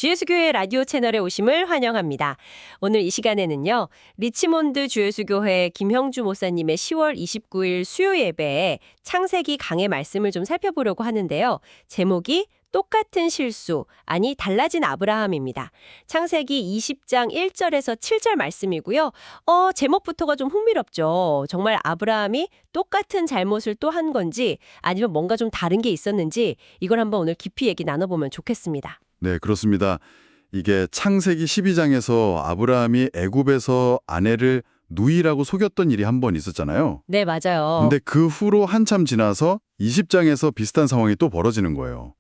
주예수교회 라디오 채널에 오심을 환영합니다. 오늘 이 시간에는요. 리치몬드 주예수교회 김형주 목사님의 10월 29일 수요 예배에 창세기 강의 말씀을 좀 살펴보려고 하는데요. 제목이 똑같은 실수, 아니 달라진 아브라함입니다. 창세기 20장 1절에서 7절 말씀이고요. 제목부터가 좀 흥미롭죠. 정말 아브라함이 똑같은 잘못을 또 한 건지 아니면 뭔가 좀 다른 게 있었는지 이걸 한번 오늘 깊이 얘기 나눠보면 좋겠습니다. 네, 그렇습니다. 이게 창세기 12장에서 아브라함이 애굽에서 아내를 누이라고 속였던 일이 한 번 있었잖아요. 네, 맞아요. 근데 그 후로 한참 지나서 20장에서 비슷한 상황이 또 벌어지는 거예요.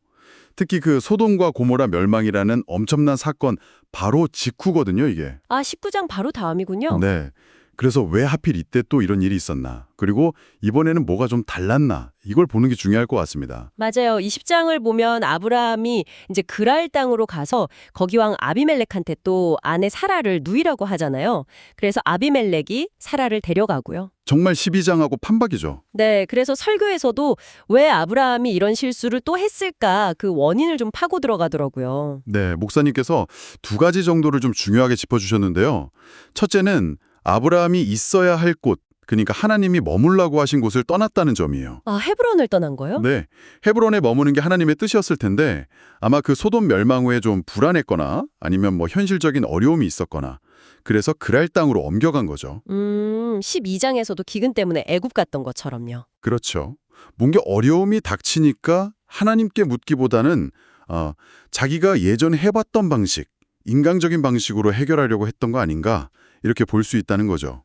특히 그 소돔과 고모라 멸망이라는 엄청난 사건 바로 직후거든요, 이게. 19장 바로 다음이군요. 네. 그래서 왜 하필 이때 또 이런 일이 있었나? 그리고 이번에는 뭐가 좀 달랐나? 이걸 보는 게 중요할 것 같습니다. 맞아요. 20장을 보면 아브라함이 이제 그랄 땅으로 가서 거기 왕 아비멜렉한테 또 아내 사라를 누이라고 하잖아요. 그래서 아비멜렉이 사라를 데려가고요. 정말 12장하고 판박이죠. 네, 그래서 설교에서도 왜 아브라함이 이런 실수를 또 했을까 그 원인을 좀 파고 들어가더라고요. 네, 목사님께서 두 가지 정도를 좀 중요하게 짚어주셨는데요. 첫째는 아브라함이 있어야 할 곳, 그러니까 하나님이 머물라고 하신 곳을 떠났다는 점이에요. 헤브론을 떠난 거요? 네, 헤브론에 머무는 게 하나님의 뜻이었을 텐데 아마 그 소돔 멸망 후에 좀 불안했거나 아니면 뭐 현실적인 어려움이 있었거나 그래서 그랄 땅으로 옮겨간 거죠. 12장에서도 기근 때문에 애굽 갔던 것처럼요. 그렇죠. 뭔가 어려움이 닥치니까 하나님께 묻기보다는 자기가 예전에 해봤던 방식, 인간적인 방식으로 해결하려고 했던 거 아닌가 이렇게 볼 수 있다는 거죠.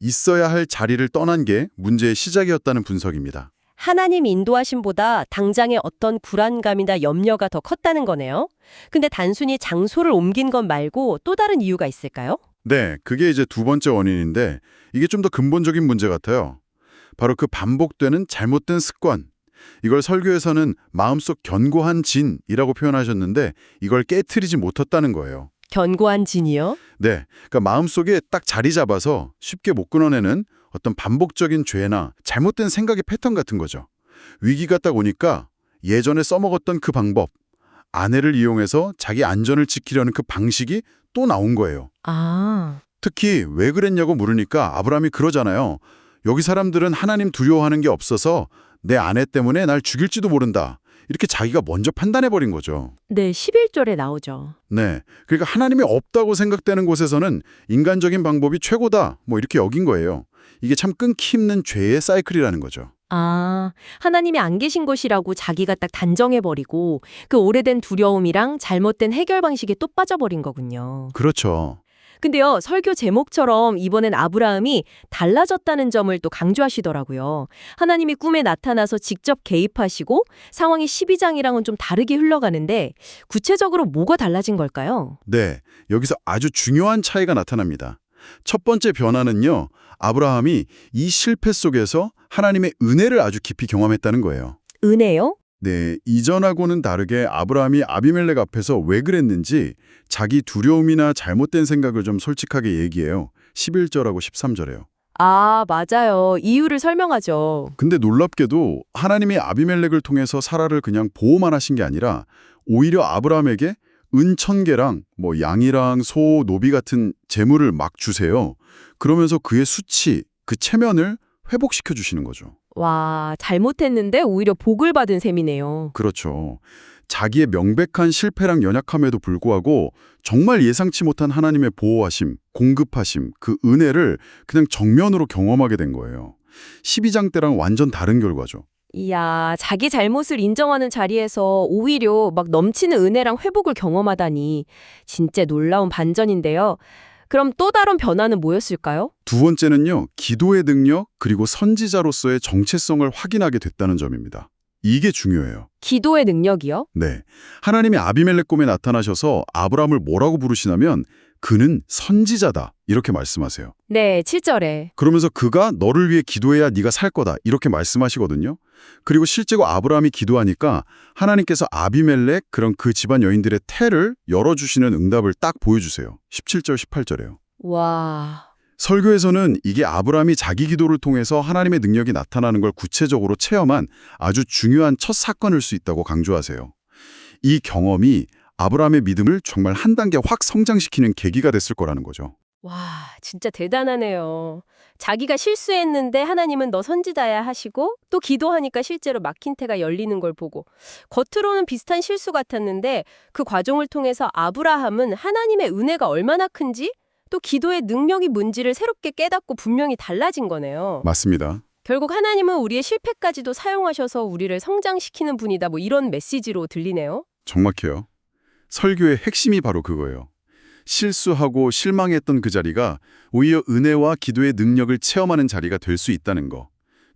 있어야 할 자리를 떠난 게 문제의 시작이었다는 분석입니다. 하나님 인도하심보다 당장의 어떤 불안감이나 염려가 더 컸다는 거네요. 근데 단순히 장소를 옮긴 것 말고 또 다른 이유가 있을까요? 네, 그게 이제 두 번째 원인인데 이게 좀 더 근본적인 문제 같아요. 바로 그 반복되는 잘못된 습관. 이걸 설교에서는 마음속 견고한 진이라고 표현하셨는데 이걸 깨트리지 못했다는 거예요. 견고한 진이요? 네, 그러니까 마음속에 딱 자리 잡아서 쉽게 못 끊어내는 어떤 반복적인 죄나 잘못된 생각의 패턴 같은 거죠. 위기가 딱 오니까 예전에 써먹었던 그 방법, 아내를 이용해서 자기 안전을 지키려는 그 방식이 또 나온 거예요. 특히 왜 그랬냐고 물으니까 아브라함이 그러잖아요. 여기 사람들은 하나님 두려워하는 게 없어서 내 아내 때문에 날 죽일지도 모른다. 이렇게 자기가 먼저 판단해버린 거죠. 네, 11절에 나오죠. 네, 그러니까 하나님이 없다고 생각되는 곳에서는 인간적인 방법이 최고다. 뭐 이렇게 여긴 거예요. 이게 참 끊기 힘든 죄의 사이클이라는 거죠. 하나님이 안 계신 곳이라고 자기가 딱 단정해버리고 그 오래된 두려움이랑 잘못된 해결 방식에 또 빠져버린 거군요. 그렇죠. 근데요, 설교 제목처럼 이번엔 아브라함이 달라졌다는 점을 또 강조하시더라고요. 하나님이 꿈에 나타나서 직접 개입하시고 상황이 12장이랑은 좀 다르게 흘러가는데 구체적으로 뭐가 달라진 걸까요? 네, 여기서 아주 중요한 차이가 나타납니다. 첫 번째 변화는요, 아브라함이 이 실패 속에서 하나님의 은혜를 아주 깊이 경험했다는 거예요. 은혜요? 네, 이전하고는 다르게 아브라함이 아비멜렉 앞에서 왜 그랬는지 자기 두려움이나 잘못된 생각을 좀 솔직하게 얘기해요. 11절하고 13절에요. 맞아요. 이유를 설명하죠. 근데 놀랍게도 하나님이 아비멜렉을 통해서 사라를 그냥 보호만 하신 게 아니라 오히려 아브라함에게 은 1000개랑 뭐 양이랑 소, 노비 같은 재물을 막 주세요. 그러면서 그의 수치, 그 체면을 회복시켜 주시는 거죠. 와, 잘못했는데 오히려 복을 받은 셈이네요. 그렇죠. 자기의 명백한 실패랑 연약함에도 불구하고 정말 예상치 못한 하나님의 보호하심, 공급하심, 그 은혜를 그냥 정면으로 경험하게 된 거예요. 12장 때랑 완전 다른 결과죠. 이야, 자기 잘못을 인정하는 자리에서 오히려 막 넘치는 은혜랑 회복을 경험하다니 진짜 놀라운 반전인데요. 그럼 또 다른 변화는 뭐였을까요? 두 번째는요, 기도의 능력 그리고 선지자로서의 정체성을 확인하게 됐다는 점입니다. 이게 중요해요. 기도의 능력이요? 네, 하나님이 아비멜렉 꿈에 나타나셔서 아브라함을 뭐라고 부르시냐면 그는 선지자다 이렇게 말씀하세요. 네, 7절에. 그러면서 그가 너를 위해 기도해야 네가 살 거다 이렇게 말씀하시거든요. 그리고 실제로 아브라함이 기도하니까 하나님께서 아비멜렉 그런 그 집안 여인들의 태를 열어주시는 응답을 딱 보여주세요. 17절, 18절에요. 와, 설교에서는 이게 아브라함이 자기 기도를 통해서 하나님의 능력이 나타나는 걸 구체적으로 체험한 아주 중요한 첫 사건일 수 있다고 강조하세요. 이 경험이 아브라함의 믿음을 정말 한 단계 확 성장시키는 계기가 됐을 거라는 거죠. 와, 진짜 대단하네요. 자기가 실수했는데 하나님은 너 선지자야 하시고 또 기도하니까 실제로 막힌 태가 열리는 걸 보고 겉으로는 비슷한 실수 같았는데 그 과정을 통해서 아브라함은 하나님의 은혜가 얼마나 큰지 또 기도의 능력이 뭔지를 새롭게 깨닫고 분명히 달라진 거네요. 맞습니다. 결국 하나님은 우리의 실패까지도 사용하셔서 우리를 성장시키는 분이다 뭐 이런 메시지로 들리네요. 정확해요. 설교의 핵심이 바로 그거예요. 실수하고 실망했던 그 자리가 오히려 은혜와 기도의 능력을 체험하는 자리가 될 수 있다는 거.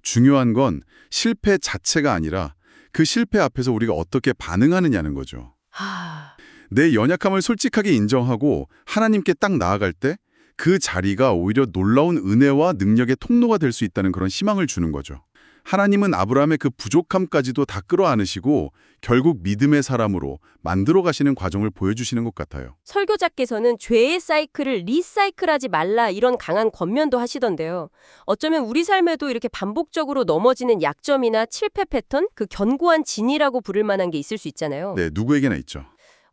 중요한 건 실패 자체가 아니라 그 실패 앞에서 우리가 어떻게 반응하느냐는 거죠. 하... 내 연약함을 솔직하게 인정하고 하나님께 딱 나아갈 때 그 자리가 오히려 놀라운 은혜와 능력의 통로가 될 수 있다는 그런 희망을 주는 거죠. 하나님은 아브라함의 그 부족함까지도 다 끌어안으시고 결국 믿음의 사람으로 만들어 가시는 과정을 보여주시는 것 같아요. 설교자께서는 죄의 사이클을 리사이클하지 말라 이런 강한 권면도 하시던데요. 어쩌면 우리 삶에도 이렇게 반복적으로 넘어지는 약점이나 실패 패턴, 그 견고한 진이라고 부를 만한 게 있을 수 있잖아요. 네, 누구에게나 있죠.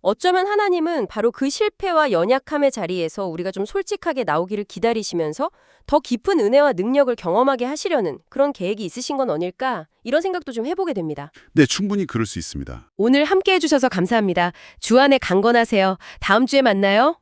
어쩌면 하나님은 바로 그 실패와 연약함의 자리에서 우리가 좀 솔직하게 나오기를 기다리시면서 더 깊은 은혜와 능력을 경험하게 하시려는 그런 계획이 있으신 건 아닐까 이런 생각도 좀 해보게 됩니다. 네, 충분히 그럴 수 있습니다. 오늘 함께 해주셔서 감사합니다. 주안에 강건하세요. 다음 주에 만나요.